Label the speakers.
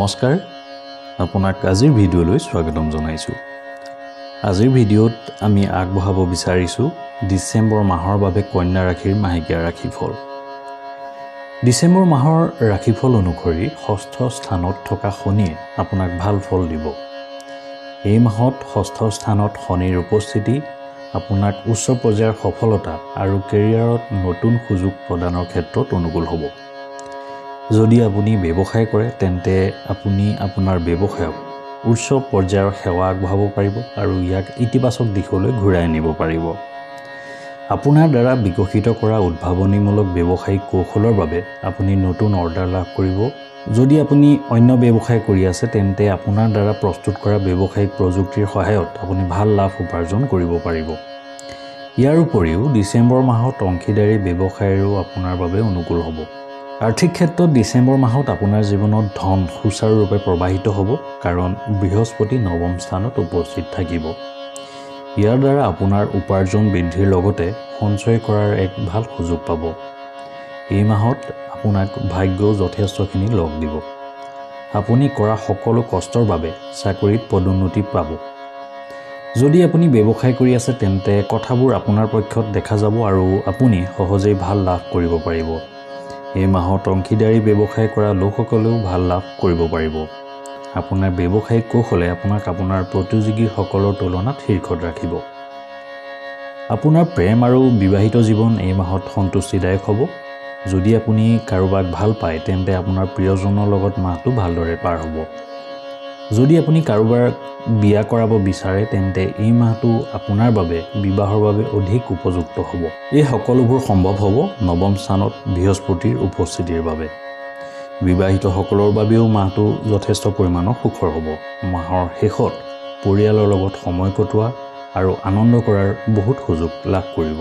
Speaker 1: নমস্কাৰ আপোনাক আজিৰ ভিডিঅ'লৈ স্বাগতম জনাইছোঁ। আজিৰ ভিডিঅ'ত আমি আগবঢ়াব বিচাৰিছোঁ ডিচেম্বৰ মাহৰ বাবে কন্যা ৰাশিৰ মাহেকীয়া ৰাশিফল। ডিচেম্বৰ মাহৰ ৰাশিফল অনুসৰি ষষ্ঠ স্থানত থকা শনিয়ে আপোনাক ভাল ফল দিব। এই মাহত ষষ্ঠ স্থানত শনিৰ উপস্থিতি আপোনাক উচ্চ পৰ্যায়ৰ সফলতা আৰু কেৰিয়াৰত নতুন সুযোগ প্ৰদানৰ ক্ষেত্ৰত অনুকূল হ'ব। যদি আপুনি ব্যৱসায় কৰে তেন্তে আপুনি আপোনাৰ ব্যৱসায়ক উচ্চ পৰ্যায়ৰ সেৱা আগবঢ়াব পাৰিব আৰু ইয়াক ইতিবাচক দিশলৈ ঘূৰাই আনিব পাৰিব। আপোনাৰ দ্বাৰা বিকশিত কৰা উদ্ভাৱনীমূলক ব্যৱসায়িক কৌশলৰ বাবে আপুনি নতুন অৰ্ডাৰ লাভ কৰিব। যদি আপুনি অন্য ব্যৱসায় কৰি আছে তেন্তে আপোনাৰ দ্বাৰা প্ৰস্তুত কৰা ব্যৱসায়িক প্ৰযুক্তিৰ সহায়ত আপুনি ভাল লাভ উপাৰ্জন কৰিব পাৰিব। ইয়াৰ উপৰিও ডিচেম্বৰ মাহত অংশীদাৰী ব্যৱসায়ৰো আপোনাৰ বাবে অনুকূল হ'ব। আৰ্থিক ক্ষেত্ৰত ডিচেম্বৰ মাহত আপোনাৰ জীৱনত ধন সুচাৰুৰূপে প্ৰবাহিত হ'ব, কাৰণ বৃহস্পতি নৱম স্থানত উপস্থিত থাকিব। ইয়াৰ দ্বাৰা আপোনাৰ উপাৰ্জন বৃদ্ধিৰ লগতে সঞ্চয় কৰাৰ এক ভাল সুযোগ পাব। এই মাহত আপোনাক ভাগ্যও যথেষ্টখিনি লগ দিব। আপুনি কৰা সকলো কষ্টৰ বাবে চাকৰিত পদোন্নতি পাব। যদি আপুনি ব্যৱসায় কৰি আছে তেন্তে কথাবোৰ আপোনাৰ পক্ষত দেখা যাব আৰু আপুনি সহজেই ভাল লাভ কৰিব পাৰিব। এই মাহত অংশীদাৰী ব্যৱসায় কৰা লোকসকলেও ভাল লাভ কৰিব পাৰিব। আপোনাৰ ব্যৱসায়িক কৌশলে আপোনাক আপোনাৰ প্ৰতিযোগীসকলৰ তুলনাত শীৰ্ষত ৰাখিব। আপোনাৰ প্ৰেম আৰু বিবাহিত জীৱন এই মাহত সন্তুষ্টিদায়ক হ'ব। যদি আপুনি কাৰোবাক ভাল পায় তেন্তে আপোনাৰ প্ৰিয়জনৰ লগত মাহটো ভালদৰে পাৰ হ'ব। যদি আপুনি কাৰোবাক বিয়া কৰাব বিচাৰে তেন্তে এই মাহটো আপোনাৰ বাবে বিবাহৰ বাবে অধিক উপযুক্ত হ'ব। এই সকলোবোৰ সম্ভৱ হ'ব নৱম স্থানত বৃহস্পতিৰ উপস্থিতিৰ বাবে। বিবাহিতসকলৰ বাবেও মাহটো যথেষ্ট পৰিমাণৰ সুখৰ হ'ব। মাহৰ শেষত পৰিয়ালৰ লগত সময় কটোৱা আৰু আনন্দ কৰাৰ বহুত সুযোগ লাভ কৰিব।